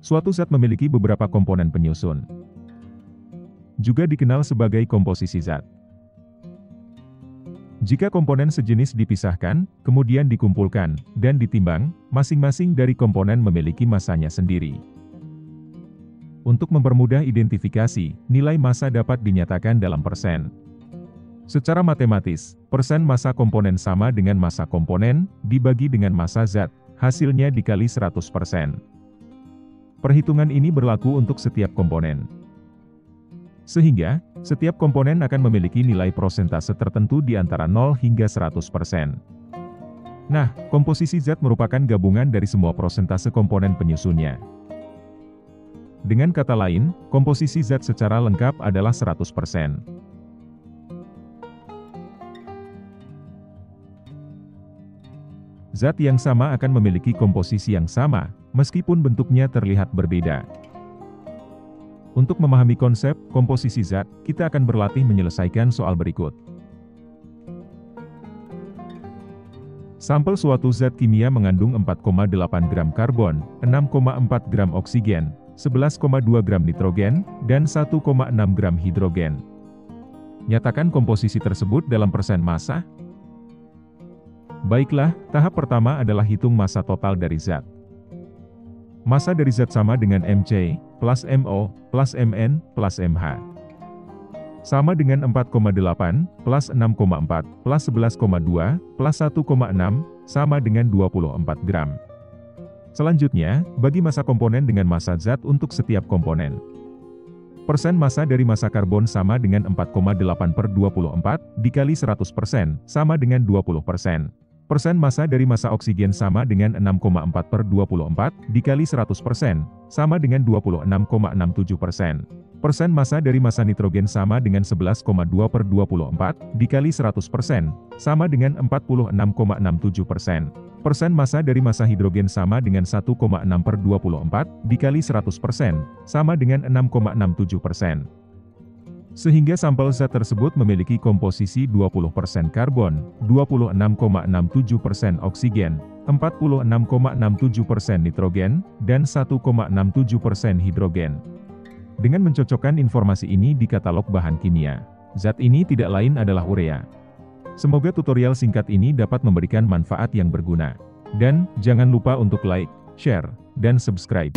Suatu zat memiliki beberapa komponen penyusun. Juga dikenal sebagai komposisi zat. Jika komponen sejenis dipisahkan, kemudian dikumpulkan, dan ditimbang, masing-masing dari komponen memiliki masanya sendiri. Untuk mempermudah identifikasi, nilai massa dapat dinyatakan dalam persen. Secara matematis, persen massa komponen sama dengan massa komponen, dibagi dengan massa zat, hasilnya dikali 100%. Perhitungan ini berlaku untuk setiap komponen. Sehingga, setiap komponen akan memiliki nilai prosentase tertentu di antara 0 hingga 100%. Nah, komposisi zat merupakan gabungan dari semua prosentase komponen penyusunnya. Dengan kata lain, komposisi zat secara lengkap adalah 100%. Zat yang sama akan memiliki komposisi yang sama, meskipun bentuknya terlihat berbeda. Untuk memahami konsep komposisi zat, kita akan berlatih menyelesaikan soal berikut. Sampel suatu zat kimia mengandung 4,8 gram karbon, 6,4 gram oksigen, 11,2 gram nitrogen, dan 1,6 gram hidrogen. Nyatakan komposisi tersebut dalam persen massa. Baiklah, tahap pertama adalah hitung massa total dari zat. Massa dari zat sama dengan Mc, plus Mo, plus Mn, plus Mh. Sama dengan 4,8, plus 6,4, plus 11,2, plus 1,6, sama dengan 24 gram. Selanjutnya, bagi massa komponen dengan massa zat untuk setiap komponen. Persen massa dari massa karbon sama dengan 4,8/24, dikali 100%, sama dengan 20%. Persen massa dari massa oksigen sama dengan 6,4/24, dikali 100%, sama dengan 26,67%. Persen massa dari massa nitrogen sama dengan 11,2/24, dikali 100%, sama dengan 46,67%. Persen massa dari massa hidrogen sama dengan 1,6/24, dikali 100%, sama dengan 6,67%. Sehingga sampel zat tersebut memiliki komposisi 20% karbon, 26,67% oksigen, 46,67% nitrogen, dan 1,67% hidrogen. Dengan mencocokkan informasi ini di katalog bahan kimia, zat ini tidak lain adalah urea. Semoga tutorial singkat ini dapat memberikan manfaat yang berguna. Dan, jangan lupa untuk like, share, dan subscribe.